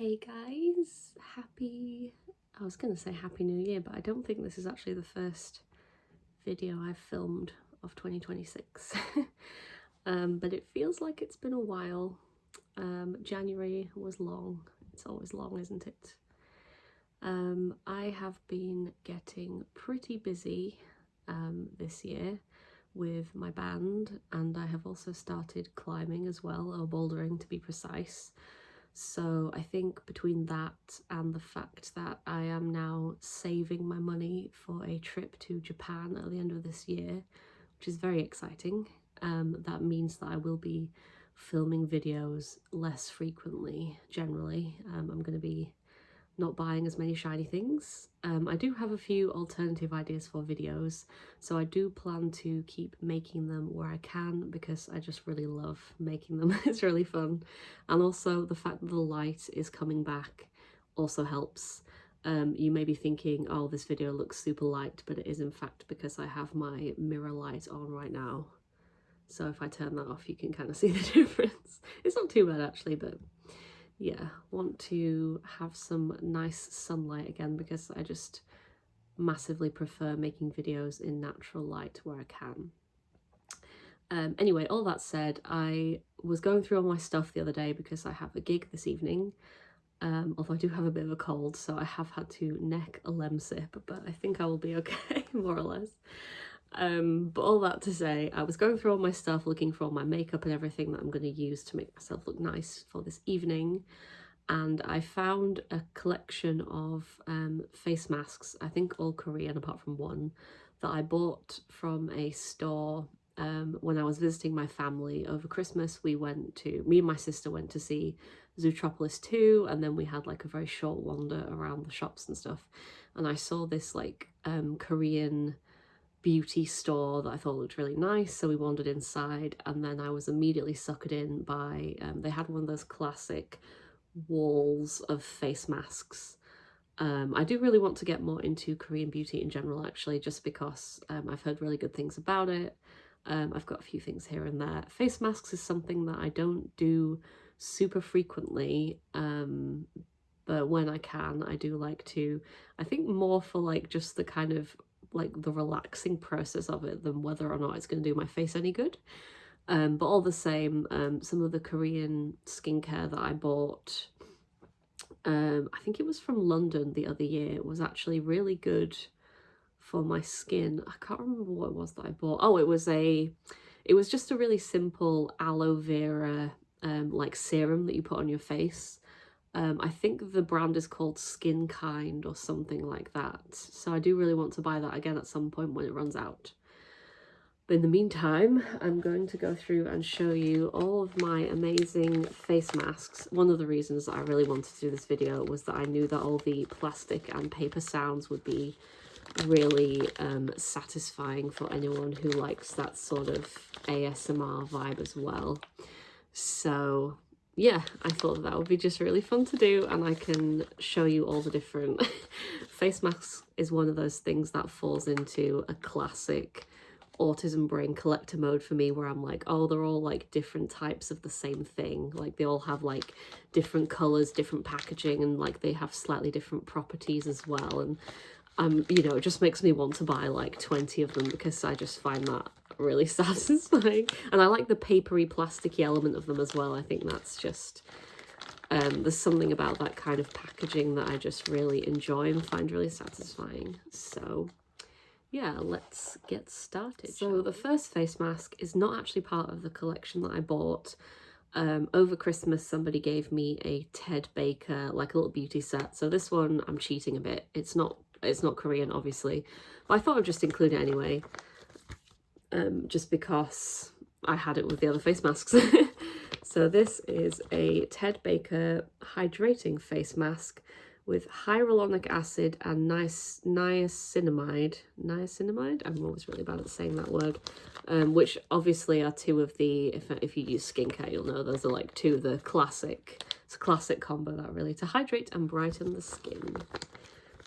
Hey guys, I was gonna say Happy New Year, but I don't think this is actually the first video I've filmed of 2026. But it feels like it's been a while. January was long. It's always long, isn't it? I have been getting pretty busy this year with my band, and I have also started climbing as well, or bouldering to be precise. So I think between that and the fact that I am now saving my money for a trip to Japan at the end of this year, which is very exciting, that means that I will be filming videos less frequently generally. I'm going to be not buying as many shiny things. I do have a few alternative ideas for videos, so I do plan to keep making them where I can because I just really love making them. It's really fun. And also the fact that the light is coming back also helps. You may be thinking, oh, this video looks super light, but it is in fact because I have my mirror light on right now. So if I turn that off, you can kind of see the difference. It's not too bad actually, but yeah, want to have some nice sunlight again because I just massively prefer making videos in natural light where I can. Anyway, all that said, I was going through all my stuff the other day because I have a gig this evening, although I do have a bit of a cold, so I have had to neck a Lemsip, but I think I will be okay, more or less. But all that to say, I was going through all my stuff, looking for all my makeup and everything that I'm going to use to make myself look nice for this evening, and I found a collection of face masks, I think all Korean apart from one, that I bought from a store when I was visiting my family over Christmas. Me and my sister went to see Zootropolis 2, and then we had like a very short wander around the shops and stuff, and I saw this like Korean beauty store that I thought looked really nice, so we wandered inside, and then I was immediately suckered in by they had one of those classic walls of face masks. I do really want to get more into Korean beauty in general actually, just because I've heard really good things about it. I've got a few things here and there. Face masks is something that I don't do super frequently, but when I can, I do like to, I think more for like just the kind of like the relaxing process of it than whether or not it's going to do my face any good. But all the same, some of the Korean skincare that I bought, I think it was from London the other year, it was actually really good for my skin. I can't remember what it was that I bought. Oh, it was just a really simple aloe vera like serum that you put on your face. I think the brand is called Skin Kind or something like that. So I do really want to buy that again at some point when it runs out. But in the meantime, I'm going to go through and show you all of my amazing face masks. One of the reasons that I really wanted to do this video was that I knew that all the plastic and paper sounds would be really satisfying for anyone who likes that sort of ASMR vibe as well. So yeah, I thought that would be just really fun to do, and I can show you all the different face masks. Is one of those things that falls into a classic autism brain collector mode for me, where I'm like, oh, they're all like different types of the same thing, like they all have like different colors, different packaging, and like they have slightly different properties as well. And you know, it just makes me want to buy like 20 of them because I just find that really satisfying. And I like the papery, plasticky element of them as well. I think that's just, there's something about that kind of packaging that I just really enjoy and find really satisfying. So yeah, let's get started. So the first face mask is not actually part of the collection that I bought. Over Christmas, somebody gave me a Ted Baker, like a little beauty set. So this one, I'm cheating a bit. It's not Korean, obviously, but I thought I'd just include it anyway, just because I had it with the other face masks. So this is a Ted Baker hydrating face mask with hyaluronic acid and niacinamide. I'm always really bad at saying that word. Which obviously are two of the, if you use skincare, you'll know those are like two of the classic, it's a classic combo that really to hydrate and brighten the skin.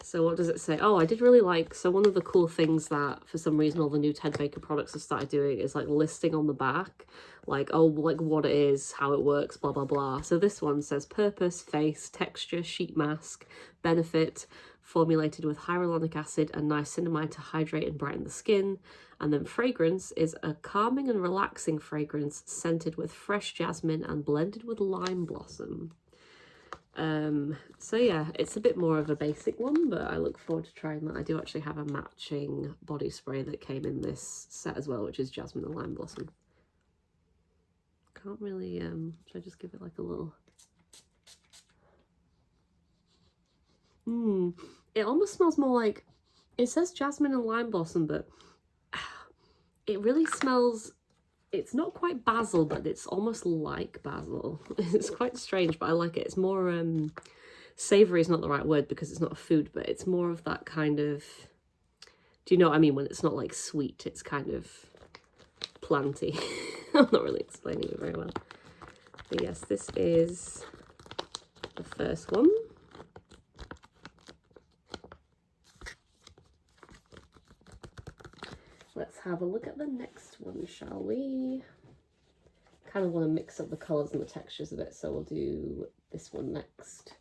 So what does it say? Oh, I did really like, so one of the cool things that for some reason all the new Ted Baker products have started doing is like listing on the back, like, oh, like what it is, how it works, blah, blah, blah. So this one says purpose, face, texture, sheet mask, benefit, formulated with hyaluronic acid and niacinamide to hydrate and brighten the skin. And then fragrance is a calming and relaxing fragrance scented with fresh jasmine and blended with lime blossom. So yeah, it's a bit more of a basic one, but I look forward to trying that. I do actually have a matching body spray that came in this set as well, which is jasmine and lime blossom. Can't really, should I just give it like a little... It almost smells more like, it says jasmine and lime blossom, but it really smells, it's not quite basil, but it's almost like basil. It's quite strange, but I like it. It's more, savoury is not the right word because it's not a food, but it's more of that kind of, do you know what I mean? When it's not like sweet, it's kind of planty. I'm not really explaining it very well. But yes, this is the first one. Let's have a look at the next one, shall we? Kind of want to mix up the colours and the textures a bit, so we'll do this one next.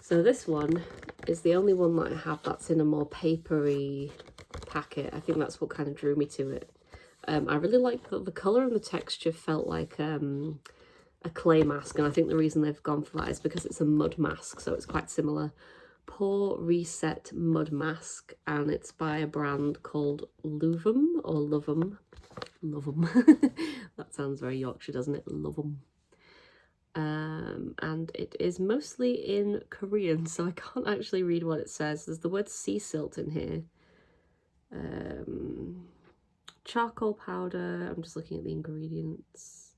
So this one is the only one that I have that's in a more papery packet. I think that's what kind of drew me to it. I really like the colour and the texture felt like a clay mask, and I think the reason they've gone for that is because it's a mud mask, so it's quite similar. Pore Reset Mud Mask, and it's by a brand called Lovum or Lovum. That sounds very Yorkshire, doesn't it? Lovum. And it is mostly in Korean, so I can't actually read what it says. There's the word sea silt in here. Charcoal powder, I'm just looking at the ingredients.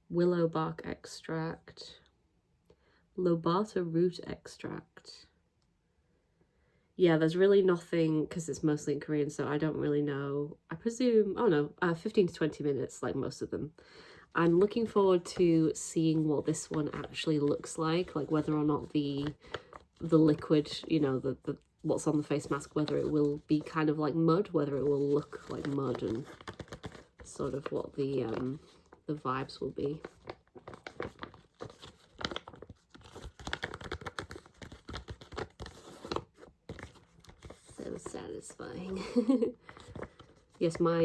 Willow bark extract. Lobata root extract. Yeah, there's really nothing, because it's mostly in Korean, so I don't really know. I presume, oh no, 15 to 20 minutes, like most of them. I'm looking forward to seeing what this one actually looks like whether or not the liquid, you know, the what's on the face mask, whether it will be kind of like mud, whether it will look like mud, and sort of what the vibes will be. So satisfying. Yes, my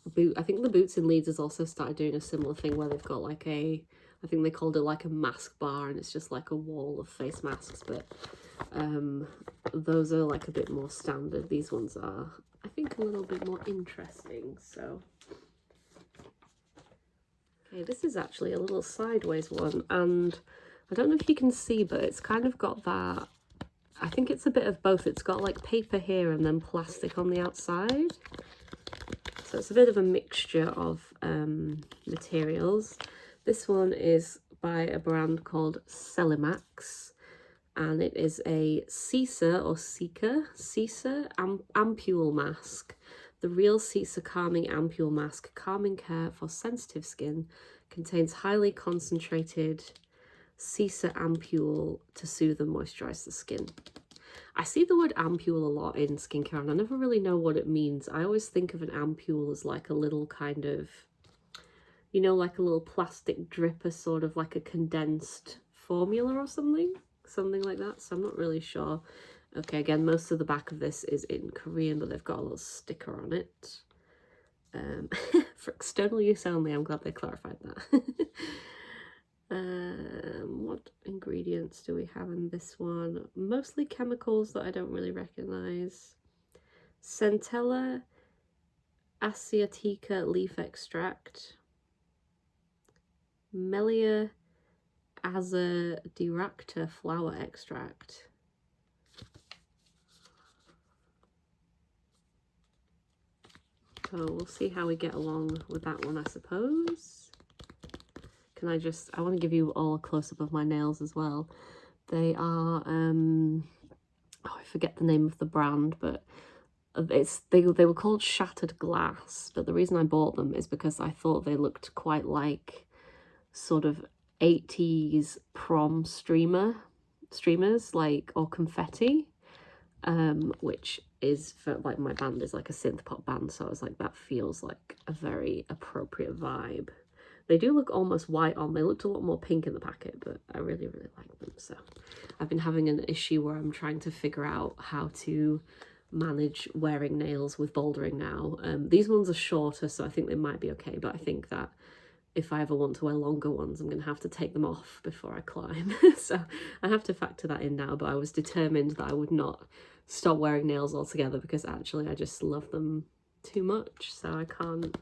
boot, I think the Boots in Leeds has also started doing a similar thing where they've got like a, I think they called it like a mask bar, and it's just like a wall of face masks, but those are like a bit more standard. These ones are, I think, a little bit more interesting. So okay, this is actually a little sideways one, and I don't know if you can see, but it's kind of got that, I think it's a bit of both. It's got like paper here and then plastic on the outside. So it's a bit of a mixture of materials. This one is by a brand called Celimax, and it is a Cisa or Cisa ampule mask. The Real Cisa Calming Ampule Mask, calming care for sensitive skin, contains highly concentrated Cisa ampule to soothe and moisturize the skin. I see the word ampule a lot in skincare, and I never really know what it means. I always think of an ampule as like a little kind of, you know, like a little plastic dripper, sort of like a condensed formula or something like that. So I'm not really sure. Okay, again, most of the back of this is in Korean, but they've got a little sticker on it. For external use only, I'm glad they clarified that. What ingredients do we have in this one? Mostly chemicals that I don't really recognize. Centella asiatica leaf extract. Melia azadiracta flower extract. So we'll see how we get along with that one, I suppose. Can I want to give you all a close-up of my nails as well. They are, oh, I forget the name of the brand, but they were called Shattered Glass, but the reason I bought them is because I thought they looked quite like sort of 80s prom streamer streamers, like, or confetti, which is for, like, my band is like a synth pop band, so I was like, that feels like a very appropriate vibe. They do look almost white on. They looked a lot more pink in the packet, but I really, really like them. So I've been having an issue where I'm trying to figure out how to manage wearing nails with bouldering now. These ones are shorter, so I think they might be okay, but I think that if I ever want to wear longer ones, I'm going to have to take them off before I climb. So I have to factor that in now, but I was determined that I would not stop wearing nails altogether because actually I just love them too much. So I can't,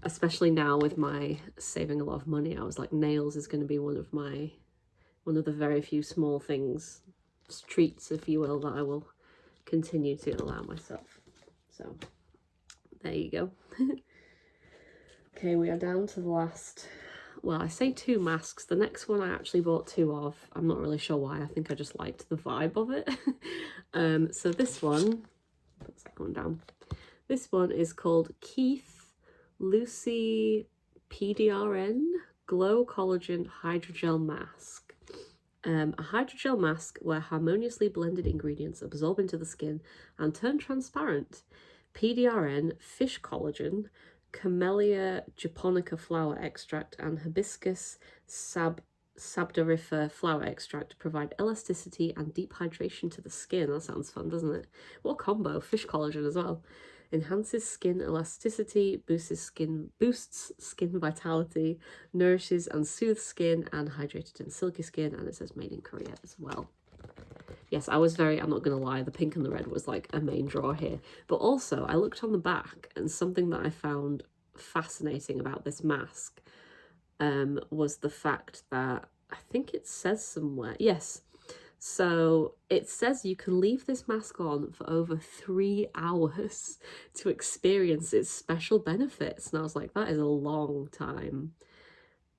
especially now with my saving a lot of money, I was like, nails is going to be one of the very few small things, treats, if you will, that I will continue to allow myself. So there you go. Okay, we are down to the last, well, I say 2 masks. The next one I actually bought 2 of. I'm not really sure why. I think I just liked the vibe of it. So this one, put the second one down. This one is called Keith Lucy PDRN Glow Collagen Hydrogel Mask. A hydrogel mask where harmoniously blended ingredients absorb into the skin and turn transparent. PDRN fish collagen, Camellia japonica flower extract, and hibiscus sabdariffa flower extract provide elasticity and deep hydration to the skin. That sounds fun, doesn't it? What a combo. Fish collagen as well. Enhances skin elasticity, boosts skin vitality, nourishes and soothes skin, and hydrated and silky skin. And it says made in Korea as well. Yes, I'm not going to lie, the pink and the red was like a main draw here. But also, I looked on the back, and something that I found fascinating about this mask was the fact that, I think it says somewhere, yes, so it says you can leave this mask on for over 3 hours to experience its special benefits. And I was like, that is a long time.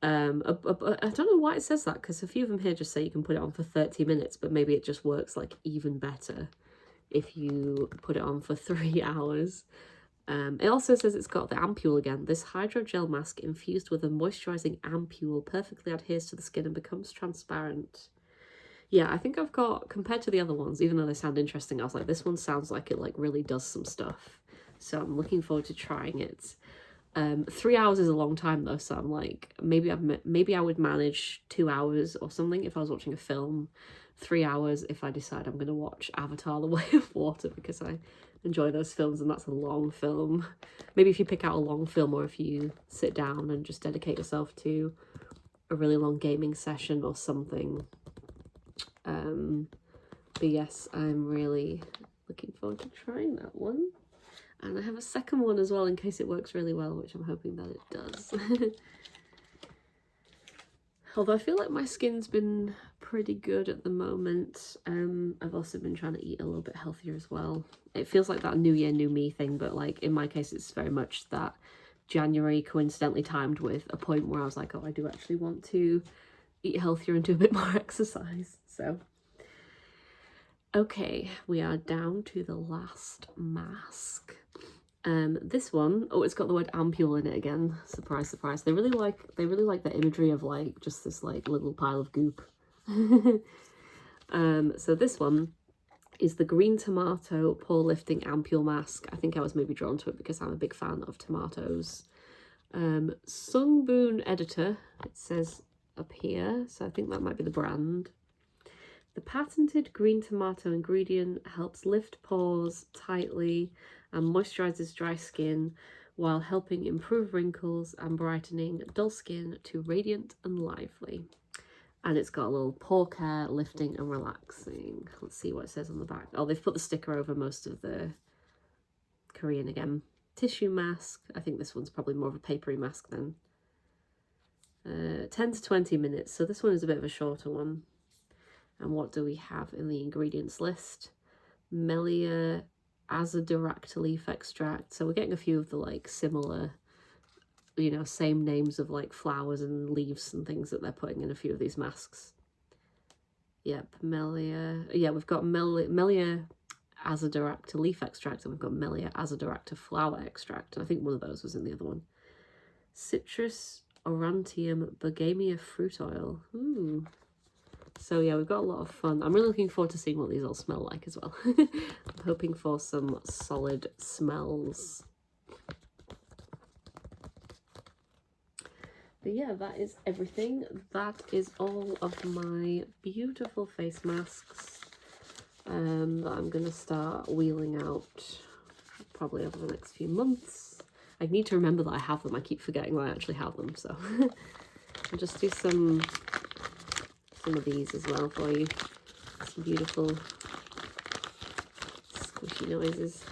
I don't know why it says that, because a few of them here just say you can put it on for 30 minutes, but maybe it just works like even better if you put it on for 3 hours. It also says it's got the ampule again. This hydrogel mask infused with a moisturizing ampule perfectly adheres to the skin and becomes transparent. Yeah, I think I've got, compared to the other ones, even though they sound interesting, I was like, this one sounds like it like really does some stuff. So I'm looking forward to trying it. 3 hours is a long time though, so I'm like, maybe I would manage 2 hours or something if I was watching a film. 3 hours if I decide I'm going to watch Avatar: The Way of Water, because I enjoy those films and that's a long film. Maybe if you pick out a long film, or if you sit down and just dedicate yourself to a really long gaming session or something. But yes, I'm really looking forward to trying that one. And I have a second one as well in case it works really well, which I'm hoping that it does. Although I feel like my skin's been pretty good at the moment. I've also been trying to eat a little bit healthier as well. It feels like that new year, new me thing, but like in my case, it's very much that January coincidentally timed with a point where I was like, oh, I do actually want to eat healthier and do a bit more exercise. So, okay, we are down to the last mask. This one, oh, it's got the word ampule in it again. Surprise, surprise. They really like the imagery of like just this like little pile of goop. So this one is the green tomato pore lifting ampule mask. I think I was maybe drawn to it because I'm a big fan of tomatoes. Sungboon editor, it says up here, so I think that might be the brand. The patented green tomato ingredient helps lift pores tightly and moisturizes dry skin while helping improve wrinkles and brightening dull skin to radiant and lively. And it's got a little pore care, lifting and relaxing. Let's see what it says on the back. Oh, they've put the sticker over most of the Korean again. Tissue mask. I think this one's probably more of a papery mask then. 10 to 20 minutes. So this one is a bit of a shorter one. And what do we have in the ingredients list? Melia azadirachta leaf extract. So we're getting a few of the like similar, you know, same names of like flowers and leaves and things that they're putting in a few of these masks. Yep, Melia. Yeah, we've got Melia azadirachta leaf extract, and we've got Melia azadirachta flower extract. And I think one of those was in the other one. Citrus aurantium bergamia fruit oil. Ooh. So yeah, we've got a lot of fun. I'm really looking forward to seeing what these all smell like as well. I'm hoping for some solid smells. But yeah, that is everything. That is all of my beautiful face masks that I'm going to start wheeling out probably over the next few months. I need to remember that I have them. I keep forgetting that I actually have them, so I'll just do some of these as well for you. Some beautiful squishy noises.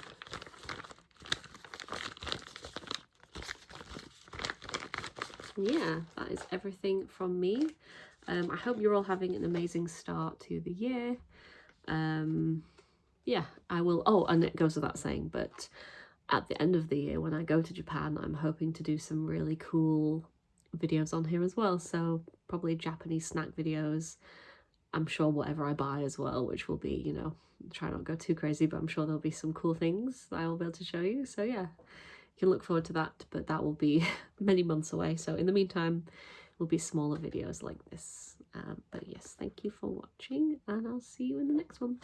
Yeah, that is everything from me. I hope you're all having an amazing start to the year. Yeah, I will. Oh, and it goes without saying, but at the end of the year when I go to Japan, I'm hoping to do some really cool videos on here as well. So probably Japanese snack videos. I'm sure whatever I buy as well, which will be, you know, try not to go too crazy, but I'm sure there'll be some cool things that I will be able to show you. So yeah, you can look forward to that, but that will be many months away. So in the meantime, will be smaller videos like this. But yes, thank you for watching, and I'll see you in the next one.